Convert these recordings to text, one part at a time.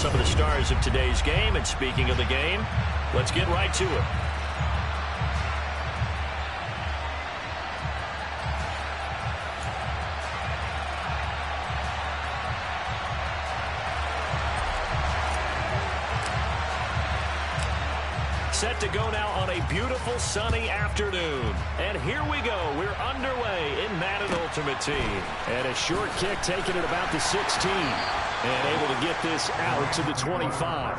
some of the stars of today's game. And speaking of the game, let's get right to it. Set to go now on a beautiful sunny afternoon. And here we go. We're underway in Madden Ultimate Team. And a short kick taken at about the 16. And able to get this out to the 25.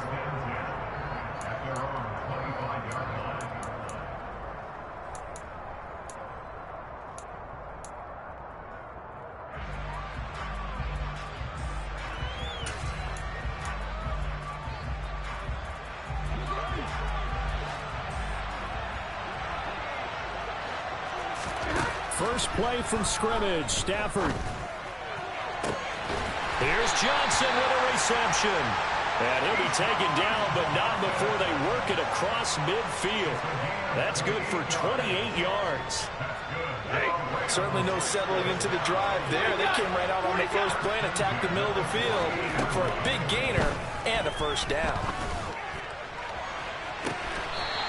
First play from scrimmage, Stafford. Here's Johnson with a reception. And he'll be taken down, but not before they work it across midfield. That's good for 28 yards. Hey, certainly no settling into the drive there. They came right out on the first play and attacked the middle of the field for a big gainer and a first down.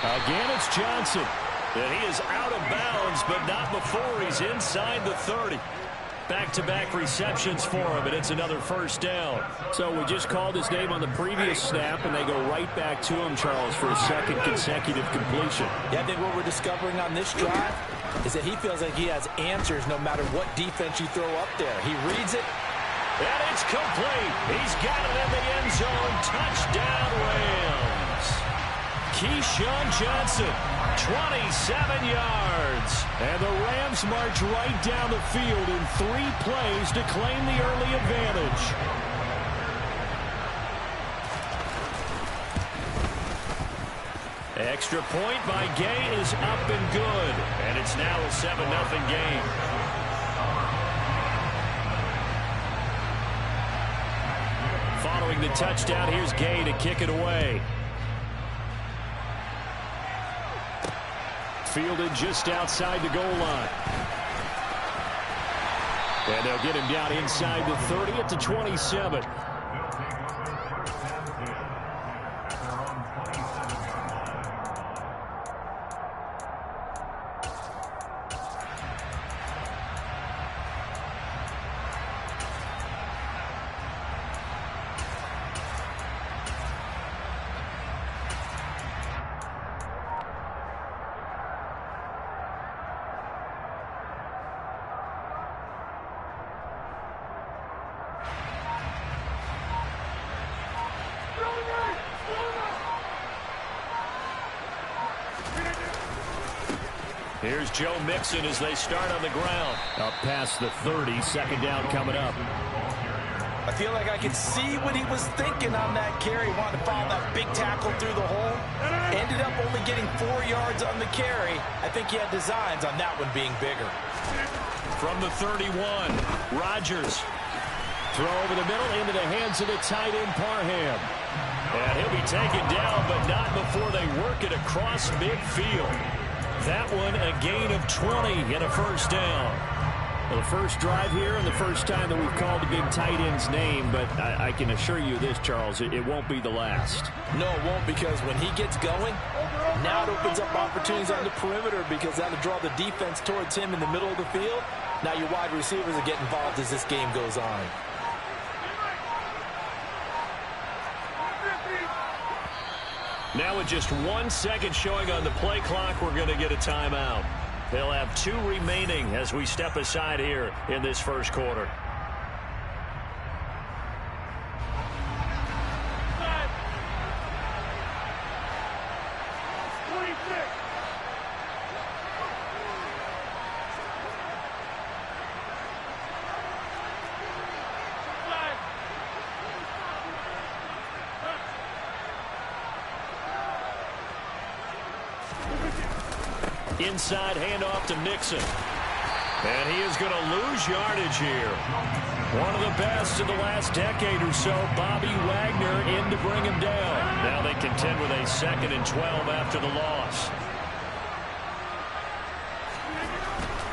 Again, it's Johnson. And he is out of bounds, but not before he's inside the 30. Back-to-back receptions for him, and it's another first down. So we just called his name on the previous snap, and they go right back to him, Charles, for a second consecutive completion. Yeah, I think what we're discovering on this drive is that he feels like he has answers no matter what defense you throw up there. He reads it. And it's complete. He's got it in the end zone. Touchdown, Rams. Keyshawn Johnson, 27 yards. And the Rams march right down the field in 3 plays to claim the early advantage. Extra point by Gay is up and good. And it's now a 7-0 game. Following the touchdown, here's Gay to kick it away. Fielded just outside the goal line. And they'll get him down inside the 30 at the 27. Here's Joe Mixon as they start on the ground. Up past the 30, second down coming up. I feel like I could see what he was thinking on that carry. Wanted to follow that big tackle through the hole. Ended up only getting 4 yards on the carry. I think he had designs on that one being bigger. From the 31, Rodgers. Throw over the middle into the hands of the tight end, Parham. And he'll be taken down, but not before they work it across midfield. That one a gain of 20 and a first down. Well, the first drive here and the first time that we've called the big tight end's name, but I can assure you this, Charles, it won't be the last. No, it won't, because when he gets going, now it opens up opportunities on the perimeter because that'll draw the defense towards him in the middle of the field. Now your wide receivers are getting involved as this game goes on. Now with just 1 second showing on the play clock, we're going to get a timeout. They'll have 2 remaining as we step aside here in this first quarter. Inside handoff to Nixon. And he is going to lose yardage here. One of the best in the last decade or so, Bobby Wagner in to bring him down. Now they contend with a 2nd and 12 after the loss.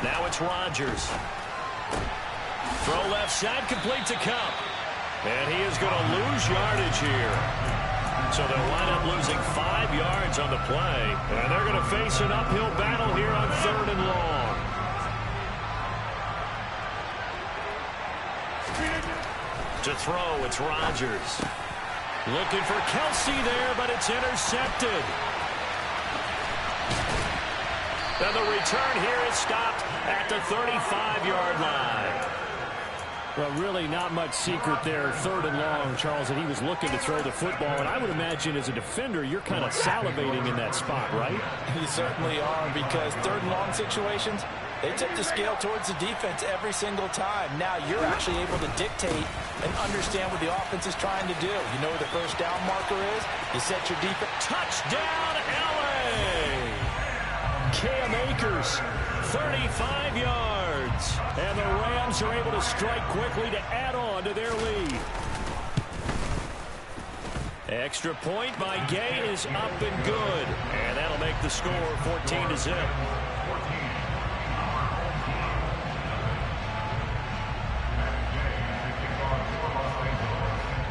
Now it's Rodgers. Throw left side, complete to Cup. And he is going to lose yardage here. So they'll wind up losing 5 yards on the play. And they're going to face an uphill battle here on 3rd and long. To throw, it's Rodgers. Looking for Kelsey there, but it's intercepted. And the return here is stopped at the 35-yard line. Well, really not much secret there, 3rd and long, Charles, and he was looking to throw the football. And I would imagine as a defender, you're kind of salivating in that spot, right? You certainly are, because 3rd and long situations, they tip the scale towards the defense every single time. Now you're actually able to dictate and understand what the offense is trying to do. You know where the first down marker is. You set your defense. Touchdown, L.A. Cam Akers, 35 yards. And the Rams are able to strike quickly to add on to their lead. Extra point by Gay is up and good. And that'll make the score 14-0.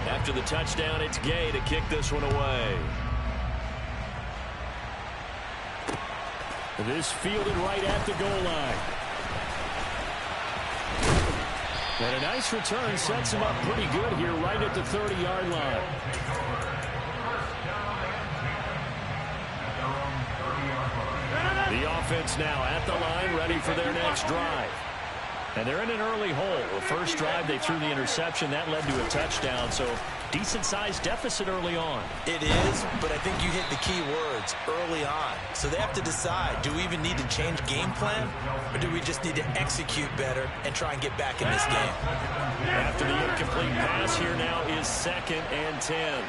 After the touchdown, it's Gay to kick this one away. This fielded right at the goal line. And a nice return sets him up pretty good here right at the 30-yard line. The offense now at the line, ready for their next drive. And they're in an early hole. The first drive, they threw the interception. That led to a touchdown, so decent-sized deficit early on. It is, but I think you hit the key words, early on. So they have to decide, do we even need to change game plan, or do we just need to execute better and try and get back in this game? After the incomplete pass, here now is 2nd and 10.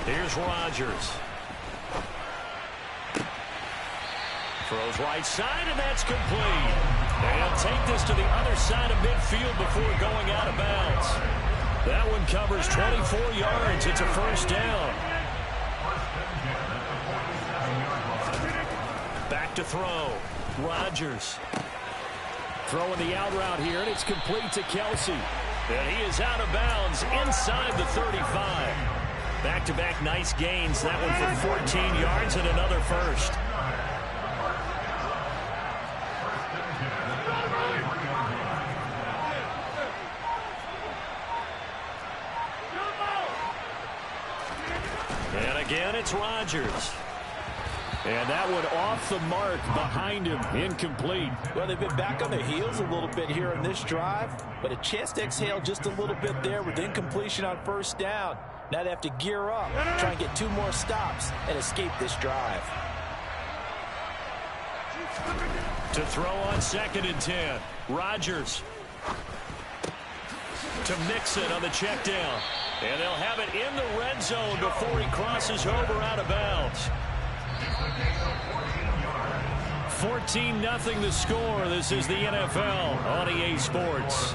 Here's Rodgers. Throws right side, and that's complete. They'll take this to the other side of midfield before going out of bounds. That one covers 24 yards. It's a first down. Back to throw. Rodgers. Throwing the out route here, and it's complete to Kelsey. And he is out of bounds inside the 35. Back-to-back nice gains. That one for 14 yards and another first. And again, it's Rodgers. And that one off the mark behind him, incomplete. Well, they've been back on their heels a little bit here on this drive, but a chance to exhale just a little bit there with incompletion on first down. Now they have to gear up, try and get 2 more stops, and escape this drive. To throw on 2nd and 10. Rodgers. To Mixon on the check down. And they'll have it in the red zone before he crosses over out of bounds. 14-0 the score. This is the NFL on EA Sports.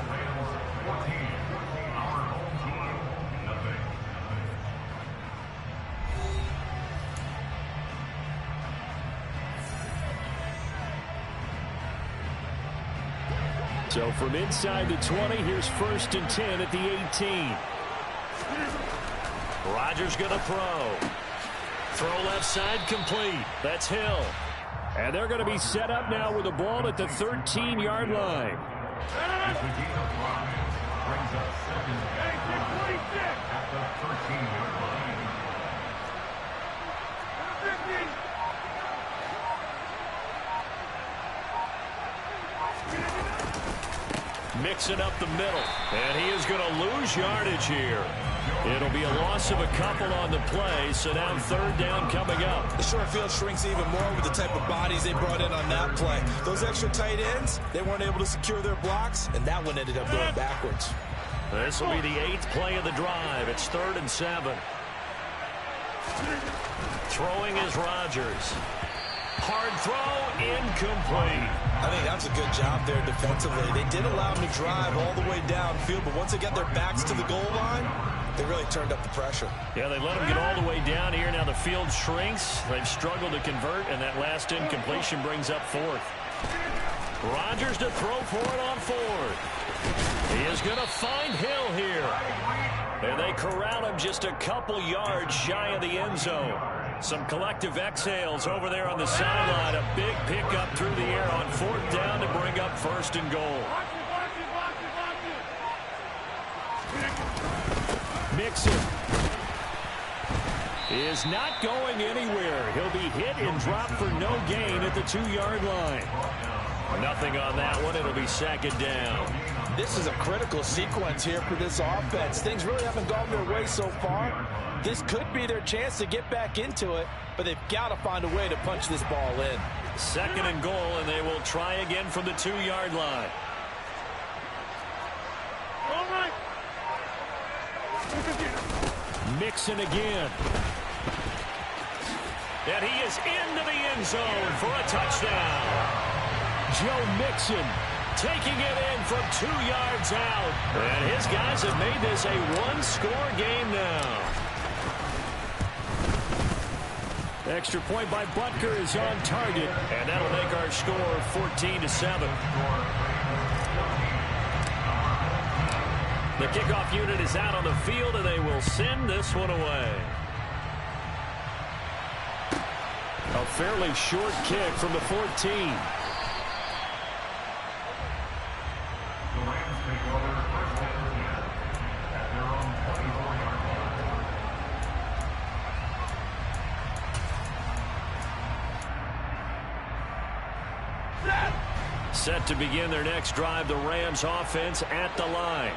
So from inside the 20, here's 1st and 10 at the 18. Rodgers going to throw. Throw left side complete. That's Hill. And they're going to be set up now with the ball at the 13-yard line. Mixing up the middle. And he is going to lose yardage here. It'll be a loss of a couple on the play, so now 3rd down coming up. The short field shrinks even more with the type of bodies they brought in on that play. Those extra tight ends, they weren't able to secure their blocks, and that one ended up going backwards. This will be the 8th play of the drive. It's 3rd and 7. Throwing is Rodgers. Hard throw, incomplete. I think that's a good job there defensively. They did allow them to drive all the way downfield, but once they got their backs to the goal line, they really turned up the pressure. Yeah, they let them get all the way down here. Now the field shrinks. They've struggled to convert, and that last incompletion brings up 4th. Rodgers to throw for it on fourth. He is going to find Hill here. And they corral him just a couple yards shy of the end zone. Some collective exhales over there on the sideline. A big pickup through the air on fourth down to bring up first and goal. Mixon is not going anywhere. He'll be hit and dropped for no gain at the 2-yard line. Nothing on that one. It'll be second down. This is a critical sequence here for this offense. Things really haven't gone their way so far. This could be their chance to get back into it, but they've got to find a way to punch this ball in. Second and goal, and they will try again from the 2-yard line. All right. Mixon again. And he is into the end zone for a touchdown. Joe Mixon taking it in from 2 yards out. And his guys have made this a one-score game now. Extra point by Butker is on target. And that'll make our score 14-7. The kickoff unit is out on the field, and they will send this one away. A fairly short kick from the 14. Set to begin their next drive, the Rams offense at the line.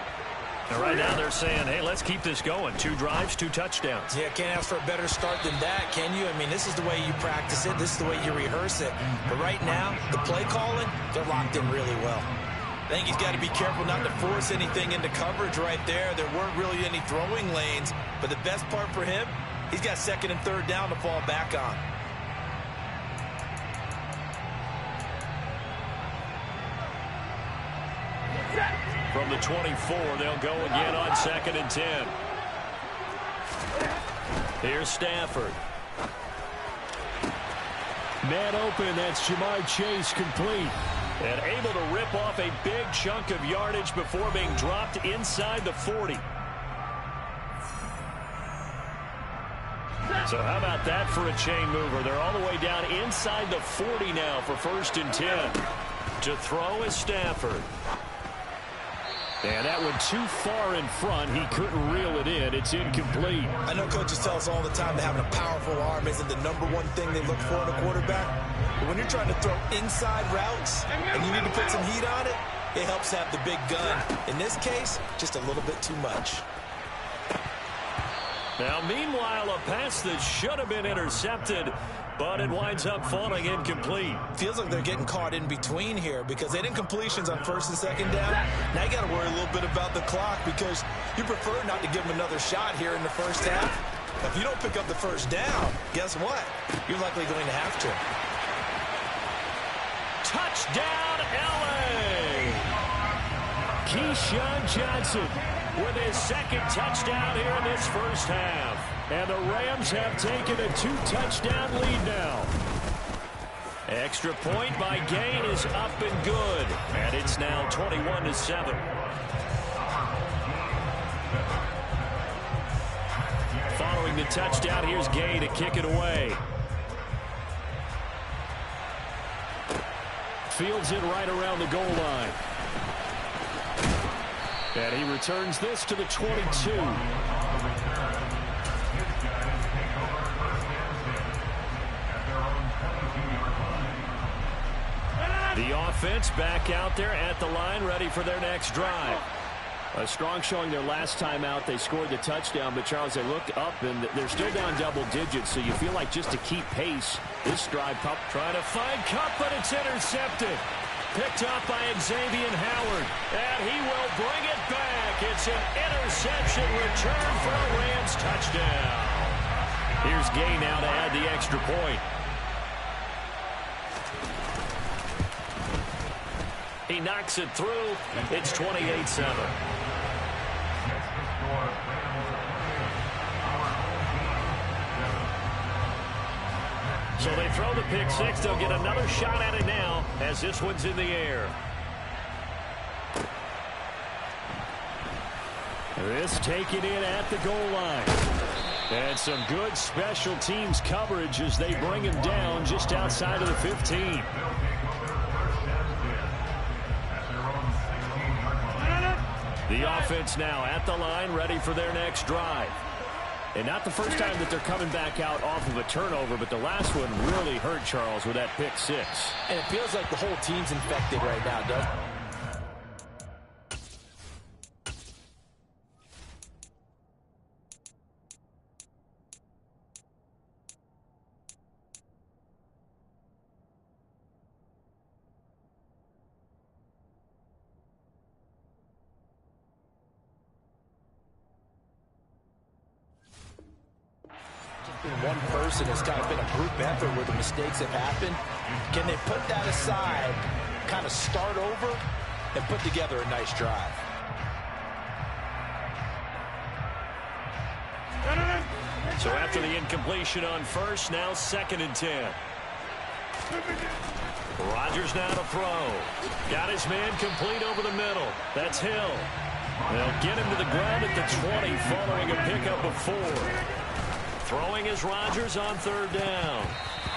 And right now they're saying, hey, let's keep this going. 2 drives, 2 touchdowns. Yeah, can't ask for a better start than that, can you? I mean, this is the way you practice it. This is the way you rehearse it. But right now, the play calling, they're locked in really well. I think he's got to be careful not to force anything into coverage right there. There weren't really any throwing lanes. But the best part for him, he's got second and third down to fall back on. From the 24, they'll go again on second and 10. Here's Stafford. Man open, that's Jamar Chase complete. And able to rip off a big chunk of yardage before being dropped inside the 40. So how about that for a chain mover? They're all the way down inside the 40 now for first and 10. To throw is Stafford. And that went too far in front. He couldn't reel it in. It's incomplete. I know coaches tell us all the time that having a powerful arm isn't the #1 thing they look for in a quarterback. But when you're trying to throw inside routes and you need to put some heat on it, it helps have the big gun. In this case, just a little bit too much. Now, meanwhile, a pass that should have been intercepted, but it winds up falling incomplete. Feels like they're getting caught in between here because they didn't completions on first and second down. Now you got to worry a little bit about the clock because you prefer not to give them another shot here in the first half. If you don't pick up the first down, guess what? You're likely going to have to. Touchdown, L.A. Keyshawn Johnson with his second touchdown here in this first half. And the Rams have taken a 2-touchdown lead now. Extra point by Gain is up and good. And it's now 21-7. Following the touchdown, here's Gain to kick it away. Fields it right around the goal line. And he returns this to the 22. The offense back out there at the line, ready for their next drive. A strong showing their last time out. They scored the touchdown, but Charles, they look up and they're still down double digits, so you feel like just to keep pace, this drive, trying to find Kupp, but it's intercepted. Picked up by Xavier Howard, and he will bring it back. It's an interception return for a Rams touchdown. Here's Gay now to add the extra point. He knocks it through. It's 28-7. So they throw the pick six. They'll get another shot at it now as this one's in the air. This taken in at the goal line. And some good special teams coverage as they bring him down just outside of the 15. The offense now at the line, ready for their next drive. And not the first time that they're coming back out off of a turnover, but the last one really hurt Charles with that pick six. And it feels like the whole team's infected right now, doesn't it? One person has kind of been a group effort where the mistakes have happened. Can they put that aside, kind of start over, and put together a nice drive? So after the incompletion on first, now 2nd and 10. Rodgers now to throw. Got his man complete over the middle. That's Hill. They'll get him to the ground at the 20 following a pickup of 4. Throwing is Rodgers on 3rd down.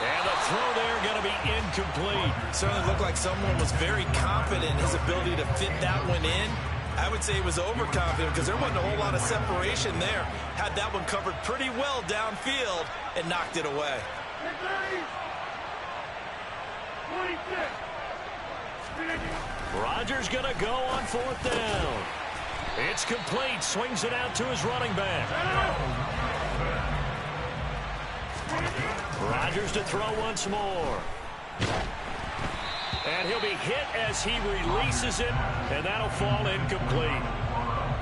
And the throw there going to be incomplete. Certainly looked like someone was very confident in his ability to fit that one in. I would say he was overconfident because there wasn't a whole lot of separation there. Had that one covered pretty well downfield and knocked it away. Rodgers going to go on 4th down. It's complete. Swings it out to his running back. Rodgers to throw once more. And he'll be hit as he releases it, and that'll fall incomplete.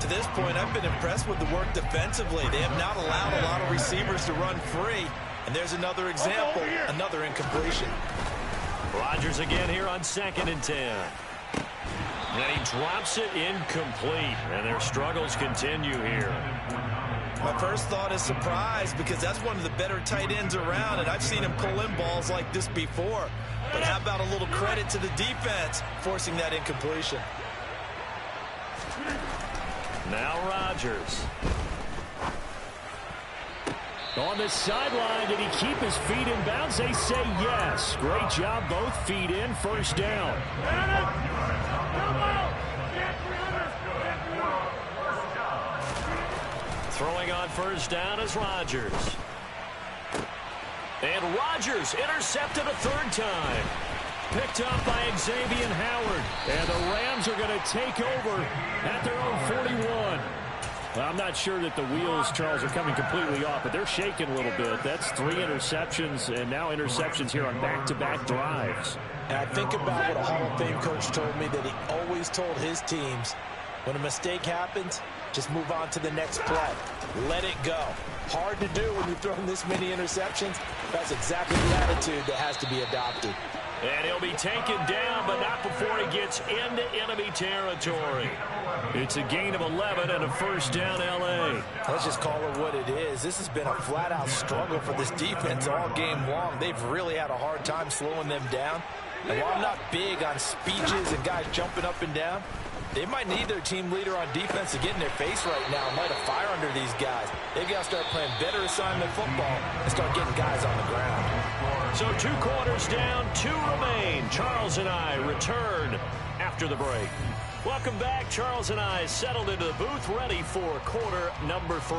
To this point, I've been impressed with the work defensively. They have not allowed a lot of receivers to run free. And there's another example, another incompletion. Rodgers again here on 2nd and 10. And he drops it incomplete, and their struggles continue here. My first thought is surprise because that's one of the better tight ends around, and I've seen him pull in balls like this before. But how about a little credit to the defense forcing that incompletion? Now Rodgers. On the sideline, did he keep his feet in bounds? They say yes. Great job, both feet in, 1st down. Throwing on 1st down is Rodgers. And Rodgers intercepted a 3rd time. Picked up by Xavier Howard. And the Rams are going to take over at their own 41. Well, I'm not sure that the wheels, Charles, are coming completely off, but they're shaking a little bit. That's 3 interceptions, and now interceptions here on back-to-back drives. And I think about what a Hall of Fame coach told me, that he always told his teams, when a mistake happens, just move on to the next play. Let it go. Hard to do when you've thrown this many interceptions. That's exactly the attitude that has to be adopted. And he'll be taken down, but not before he gets into enemy territory. It's a gain of 11 and a 1st down, L.A. Let's just call it what it is. This has been a flat-out struggle for this defense all game long. They've really had a hard time slowing them down. And while I'm not big on speeches and guys jumping up and down, they might need their team leader on defense to get in their face right now and light a fire under these guys. They've got to start playing better assignment football and start getting guys on the ground. So 2 quarters down, 2 remain. Charles and I return after the break. Welcome back. Charles and I settled into the booth, ready for quarter number 3.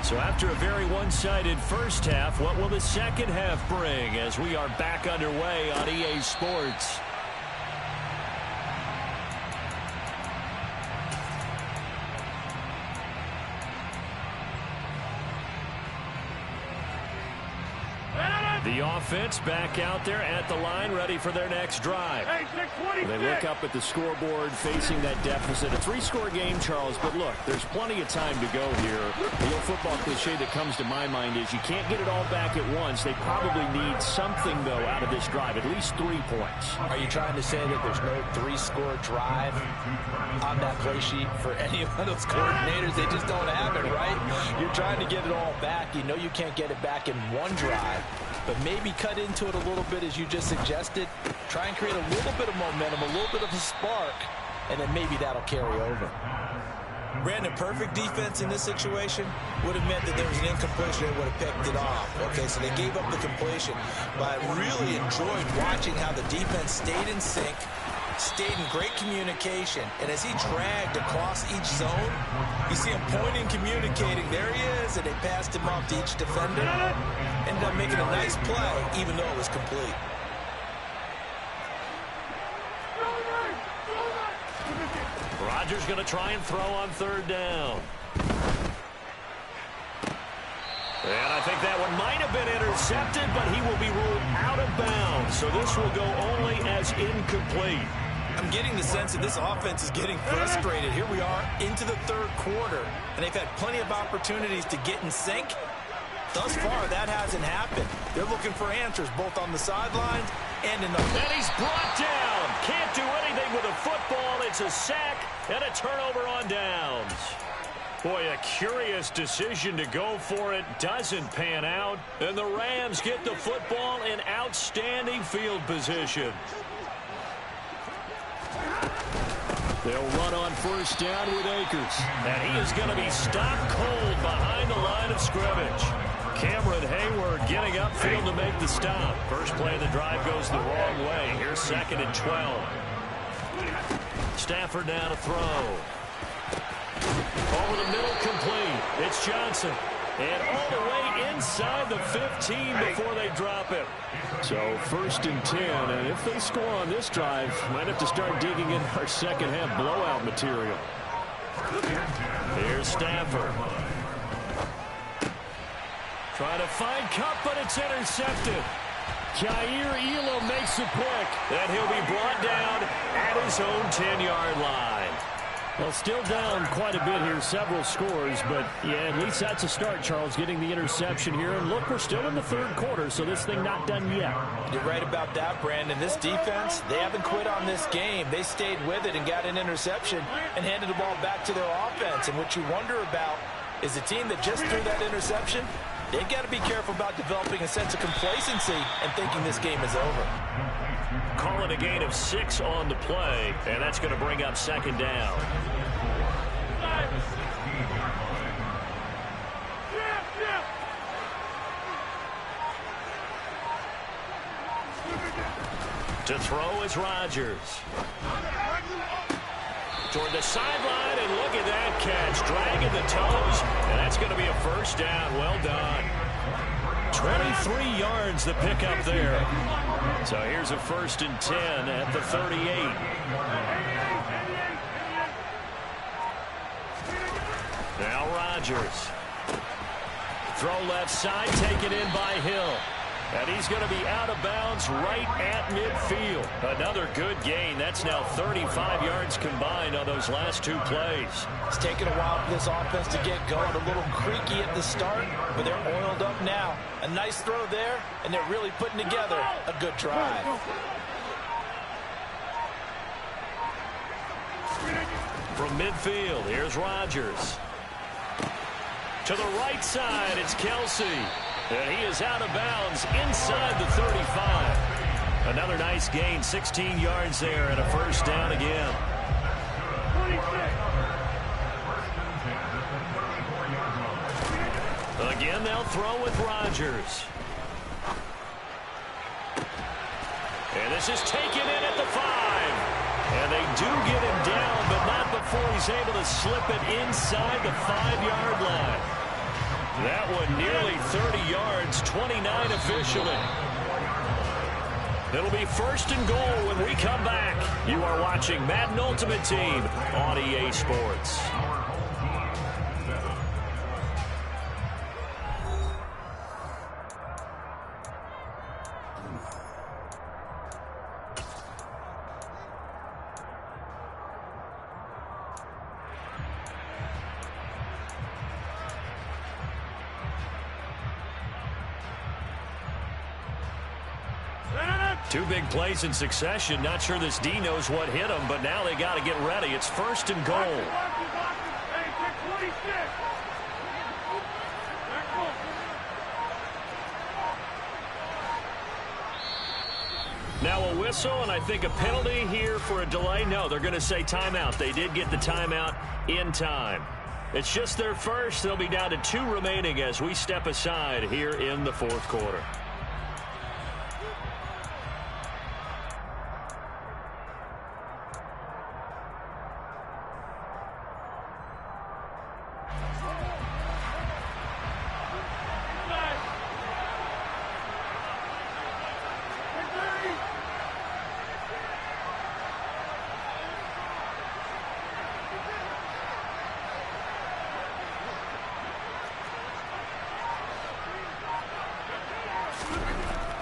So after a very one-sided first half, what will the second half bring as we are back underway on EA Sports? The offense back out there at the line, ready for their next drive. They look up at the scoreboard facing that deficit. A 3-score game, Charles, but look, there's plenty of time to go here. The old football cliche that comes to my mind is you can't get it all back at once. They probably need something, though, out of this drive, at least 3 points. Are you trying to say that there's no 3-score drive on that play sheet for any of those coordinators? They just don't have it, right? You're trying to get it all back. You know you can't get it back in one drive. But maybe cut into it a little bit, as you just suggested. Try and create a little bit of momentum, a little bit of a spark, and then maybe that'll carry over. Brandon, perfect defense in this situation would have meant that there was an incompletion and would have picked it off. Okay, so they gave up the completion. But I really enjoyed watching how the defense stayed in sync, stayed in great communication, and as he dragged across each zone, you see him pointing, communicating. There he is, and they passed him off to each defender. Ended up making a nice play, even though it was complete. Rodgers going to try and throw on 3rd down. And I think that one might have been intercepted, but he will be ruled out of bounds. So this will go only as incomplete. I'm getting the sense that this offense is getting frustrated. Here we are into the 3rd quarter, and they've had plenty of opportunities to get in sync. Thus far, that hasn't happened. They're looking for answers both on the sidelines and in the... And he's brought down. Can't do anything with a football. It's a sack and a turnover on downs. Boy, a curious decision to go for it. Doesn't pan out. And the Rams get the football in outstanding field position. They'll run on 1st down with Akers. And he is going to be stopped cold behind the line of scrimmage. Cameron Hayward getting upfield to make the stop. First play of the drive goes the wrong way. Here's 2nd and 12. Stafford now to throw. Over the middle, complete. It's Johnson. And all the way inside the 15 before they drop it. So 1st and 10, and if they score on this drive, might have to start digging in our second half blowout material. Here's Stafford. Trying to find Cup, but it's intercepted. Jair Elam makes a pick, and he'll be brought down at his own 10-yard line. Well, still down quite a bit here, several scores, but yeah, at least that's a start, Charles, getting the interception here. And look, we're still in the 3rd quarter, so this thing not done yet. You're right about that, Brandon. This defense, they haven't quit on this game. They stayed with it and got an interception and handed the ball back to their offense. And what you wonder about is the team that just threw that interception, they've got to be careful about developing a sense of complacency and thinking this game is over. Call it a gain of 6 on the play, and that's going to bring up 2nd down. To throw is Rodgers. Toward the sideline, and look at that catch. Dragging the toes, and that's going to be a 1st down. Well done. 23 yards the pickup there. So here's a 1st and 10 at the 38. Now Rodgers. Throw left side, taken in by Hill. And he's going to be out of bounds right at midfield. Another good gain. That's now 35 yards combined on those last 2 plays. It's taken a while for this offense to get going. A little creaky at the start, but they're oiled up now. A nice throw there, and they're really putting together a good drive. From midfield, here's Rodgers. To the right side, it's Kelsey. And he is out of bounds inside the 35. Another nice gain, 16 yards there, and a 1st down again. Again, they'll throw with Rodgers. And this is taken in at the 5. And they do get him down, but not before he's able to slip it inside the 5-yard line. That one nearly 30 yards, 29 officially. It'll be 1st and goal when we come back. You are watching Madden Ultimate Team on EA Sports. Two big plays in succession. Not sure this D knows what hit him, but now they got to get ready. It's 1st and goal. Now a whistle, and I think a penalty here for a delay. No, they're going to say timeout. They did get the timeout in time. It's just their first. They'll be down to 2 remaining as we step aside here in the 4th quarter.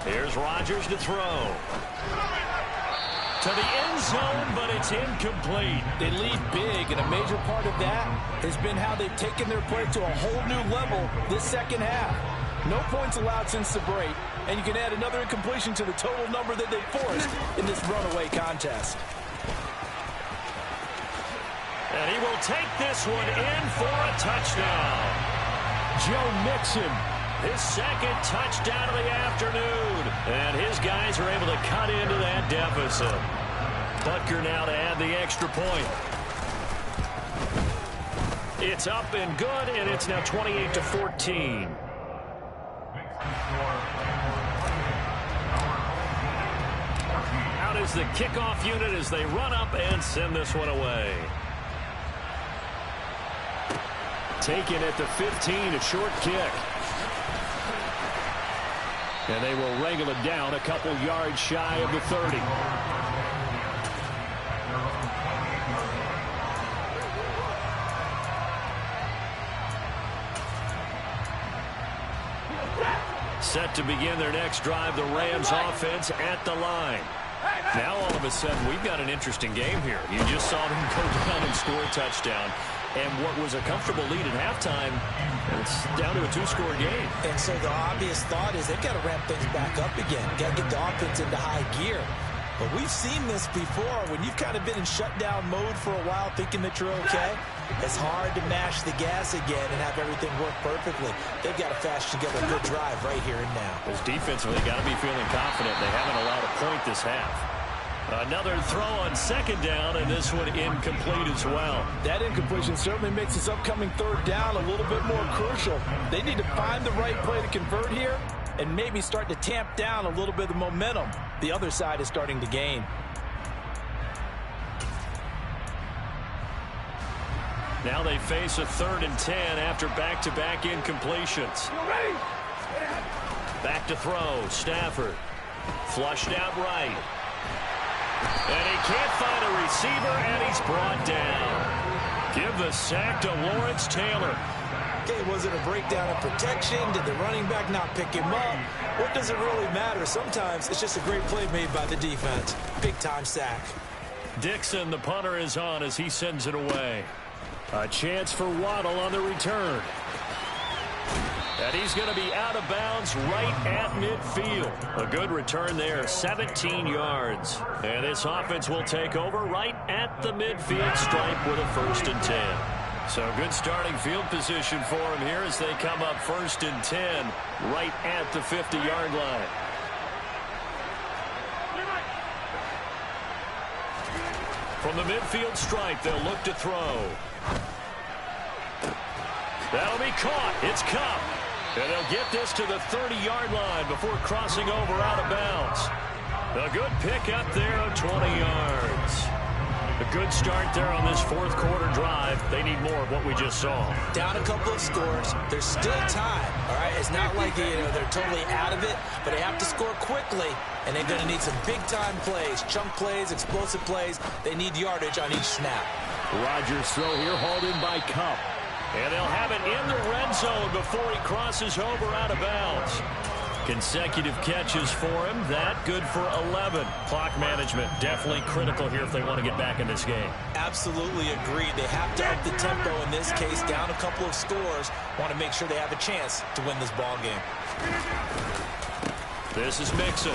Here's Rodgers to throw. To the end zone, but it's incomplete. They lead big, and a major part of that has been how they've taken their play to a whole new level this second half. No points allowed since the break, and you can add another incompletion to the total number that they forced in this runaway contest. And he will take this one in for a touchdown. Joe Mixon. His 2nd touchdown of the afternoon. And his guys are able to cut into that deficit. Butker now to add the extra point. It's up and good, and it's now 28-14. Out is the kickoff unit as they run up and send this one away. Taken at the 15, a short kick. And they will wrangle it down a couple yards shy of the 30. Set to begin their next drive, the Rams offense at the line. Now all of a sudden we've got an interesting game here. You just saw them go down and score a touchdown. And what was a comfortable lead at halftime, it's down to a 2-score game. And so the obvious thought is they've got to ramp things back up again. Got to get the offense into high gear. But we've seen this before. When you've kind of been in shutdown mode for a while thinking that you're okay, it's hard to mash the gas again and have everything work perfectly. They've got to flash together a good drive right here and now. Those defensively got to be feeling confident. They haven't allowed a point this half. Another throw on 2nd down, and this one incomplete as well. That incompletion certainly makes this upcoming 3rd down a little bit more crucial. They need to find the right play to convert here and maybe start to tamp down a little bit of the momentum the other side is starting to gain. Now they face a 3rd and 10 after back-to-back incompletions. Back to throw, Stafford. Flushed out right. And he can't find a receiver, and he's brought down. Give the sack to Lawrence Taylor. Okay, was it a breakdown in protection? Did the running back not pick him up? What does it really matter? Sometimes it's just a great play made by the defense. Big-time sack. Dixon, the punter, is on as he sends it away. A chance for Waddle on the return. And he's going to be out of bounds right at midfield. A good return there, 17 yards. And this offense will take over right at the midfield stripe with a 1st and 10. So good starting field position for him here as they come up 1st and 10 right at the 50-yard line. From the midfield stripe, they'll look to throw. That'll be caught. It's Cup. And they'll get this to the 30-yard line before crossing over out of bounds. A good pick up there of 20 yards. A good start there on this 4th quarter drive. They need more of what we just saw. Down a couple of scores. There's still time. All right, it's not like they're totally out of it, but they have to score quickly, and they're going to need some big-time plays, chunk plays, explosive plays. They need yardage on each snap. Rodgers' throw here hauled in by Cup. And they'll have it in the red zone before he crosses over out of bounds. Consecutive catches for him. That good for 11. Clock management definitely critical here if they want to get back in this game. Absolutely agreed. They have to up the tempo in this case. Down a couple of scores. Want to make sure they have a chance to win this ball game. This is Mixon.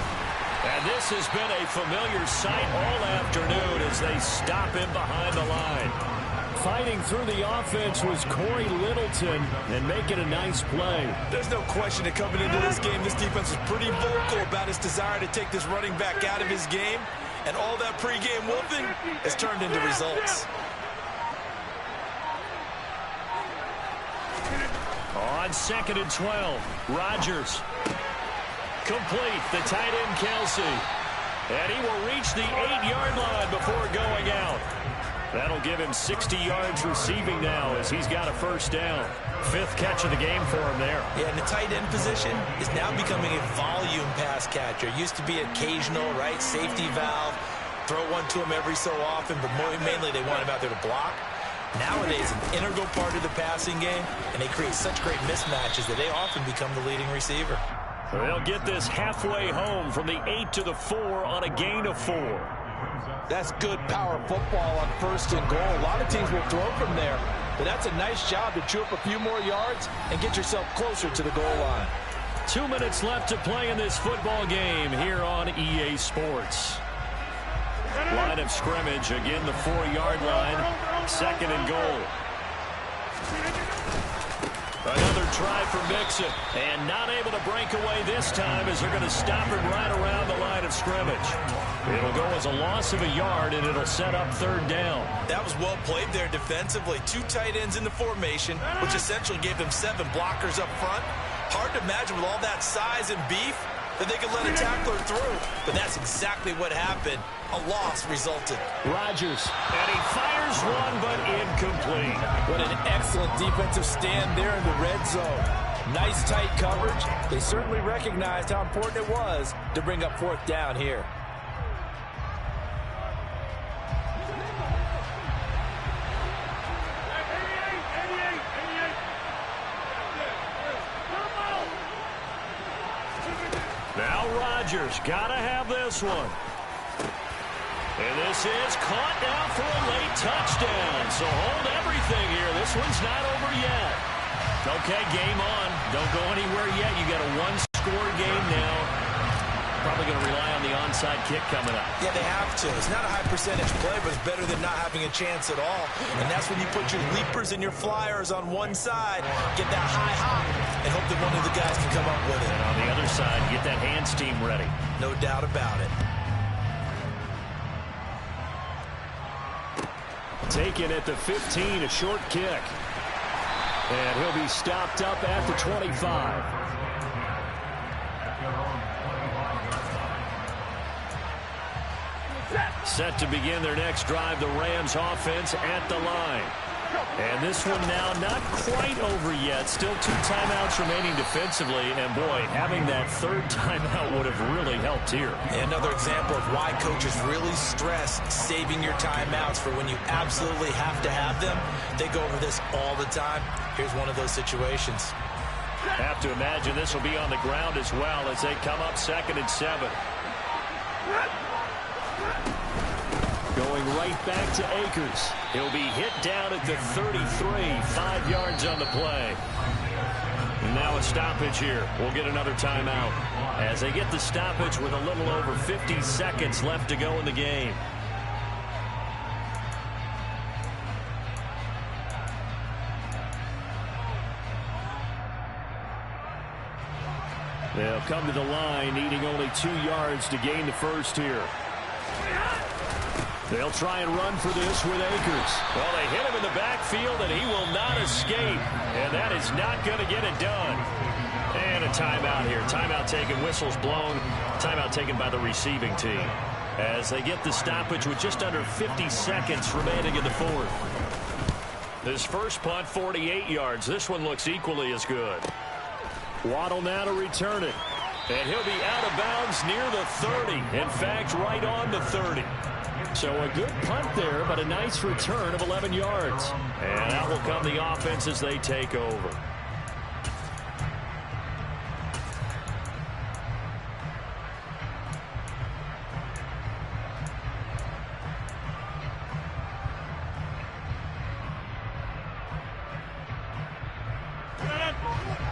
And this has been a familiar sight all afternoon as they stop him behind the line. Fighting through the offense was Corey Littleton and making a nice play. There's no question that coming into this game, this defense was pretty vocal about its desire to take this running back out of his game. And all that pregame wolfing has turned into results. On 2nd and 12, Rodgers. Complete, the tight end Kelsey. And he will reach the 8-yard line before going out. That'll give him 60 yards receiving now as he's got a first down. 5th catch of the game for him there. Yeah, and the tight end position is now becoming a volume pass catcher. It used to be occasional, right? Safety valve. Throw one to him every so often, but mainly they want him out there to block. Nowadays, an integral part of the passing game, and they create such great mismatches that they often become the leading receiver. They'll get this halfway home from the 8 to the 4 on a gain of 4. That's good power football on 1st and goal. A lot of teams will throw from there, but that's a nice job to chew up a few more yards and get yourself closer to the goal line. 2 minutes left to play in this football game here on EA Sports. Line of scrimmage, again the 4-yard line, 2nd and goal. Another try for Mixon, and not able to break away this time as they're going to stop him right around the line of scrimmage. It'll go as a loss of a yard, and it'll set up 3rd down. That was well played there defensively. 2 tight ends in the formation, which essentially gave them 7 blockers up front. Hard to imagine with all that size and beef that they could let a tackler through, but that's exactly what happened. A loss resulted. Rodgers, and he fires one, but incomplete. What an excellent defensive stand there in the red zone. Nice tight coverage. They certainly recognized how important it was to bring up 4th down here. Now Rodgers, gotta have this one. And this is caught now for a late touchdown. So hold everything here. This one's not over yet. Okay, game on. Don't go anywhere yet. You got a 1-score game now. Probably going to rely on the onside kick coming up. Yeah, they have to. It's not a high percentage play, but it's better than not having a chance at all. And that's when you put your leapers and your flyers on one side, get that high hop, and hope that one of the guys can come up with it. And on the other side, get that hands team ready. No doubt about it. Taken at the 15, a short kick. And he'll be stopped up at the 25. Set to begin their next drive, the Rams offense at the line. And this one now not quite over yet. Still 2 timeouts remaining defensively. And, boy, having that 3rd timeout would have really helped here. Another example of why coaches really stress saving your timeouts for when you absolutely have to have them. They go over this all the time. Here's one of those situations. Have to imagine this will be on the ground as well as they come up 2nd and 7. Going right back to Akers. He'll be hit down at the 33, 5 yards on the play. And now a stoppage here. We'll get another timeout as they get the stoppage with a little over 50 seconds left to go in the game. They'll come to the line, needing only 2 yards to gain the first here. They'll try and run for this with Akers. Well, they hit him in the backfield, and he will not escape. And that is not going to get it done. And a timeout here. Timeout taken, whistles blown. Timeout taken by the receiving team. As they get the stoppage with just under 50 seconds remaining in the 4th. This first punt, 48 yards. This one looks equally as good. Waddle now to return it. And he'll be out of bounds near the 30. In fact, right on the 30. So a good punt there, but a nice return of 11 yards. And out will come the offense as they take over.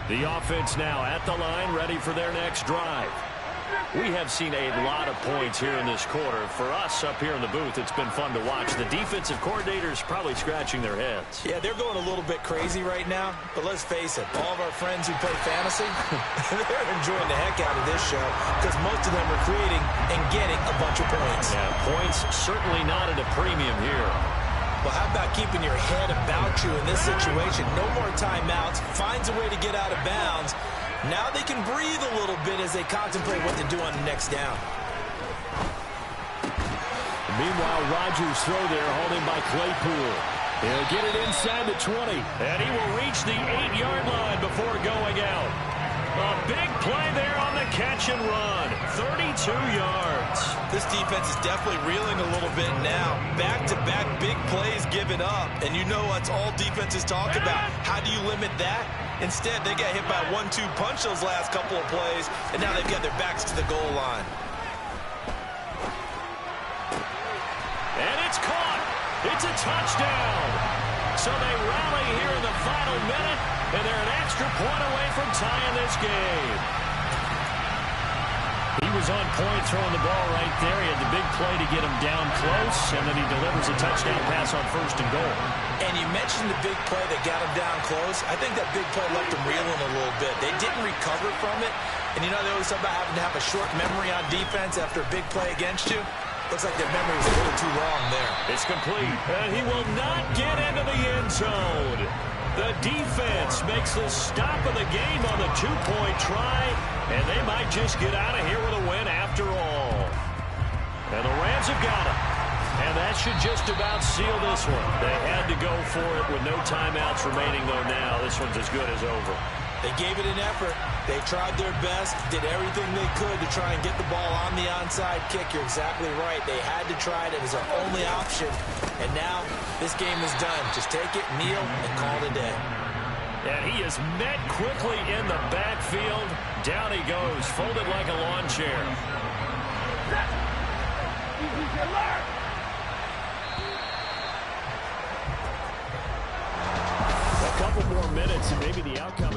The offense now at the line, ready for their next drive. We have seen a lot of points here in this quarter. For us up here in the booth, it's been fun to watch. The defensive coordinators probably scratching their heads. Yeah, they're going a little bit crazy right now, but let's face it, all of our friends who play fantasy, they're enjoying the heck out of this show because most of them are creating and getting a bunch of points. Yeah, points certainly not at a premium here. Well, how about keeping your head about you in this situation? No more timeouts. Finds a way to get out of bounds. Now they can breathe a little bit as they contemplate what to do on the next down. Meanwhile, Rodgers' throw there, holding by Claypool. He'll get it inside the 20, and he will reach the 8-yard line before going out. A big play there on the catch and run. 32 yards. This defense is definitely reeling a little bit now. Back-to-back big plays given up. And you know what's all defenses talk about. How do you limit that? Instead, they got hit by a 1-2 punch those last couple of plays, and now they've got their backs to the goal line. And it's caught. It's a touchdown. So they rally here in the final minute, and they're an extra point away from tying this game. He was on point throwing the ball right there. He had the big play to get him down close, and then he delivers a touchdown pass on 1st and goal. And you mentioned the big play that got him down close. I think that big play left him reeling a little bit. They didn't recover from it. And you know, they always talk about having to have a short memory on defense after a big play against you. Looks like their memory was a little too long there. It's complete, and he will not get into the end zone. The defense makes the stop of the game on the 2-point try, and they might just get out of here with a win after all. And the Rams have got him. And that should just about seal this one. They had to go for it with no timeouts remaining, though now this one's as good as over. They gave it an effort. They tried their best, did everything they could to try and get the ball on the onside kick. You're exactly right. They had to try it. It was their only option. And now this game is done. Just take it, kneel, and call it a day. And he is met quickly in the backfield. Down he goes, folded like a lawn chair. A couple more minutes and maybe the outcome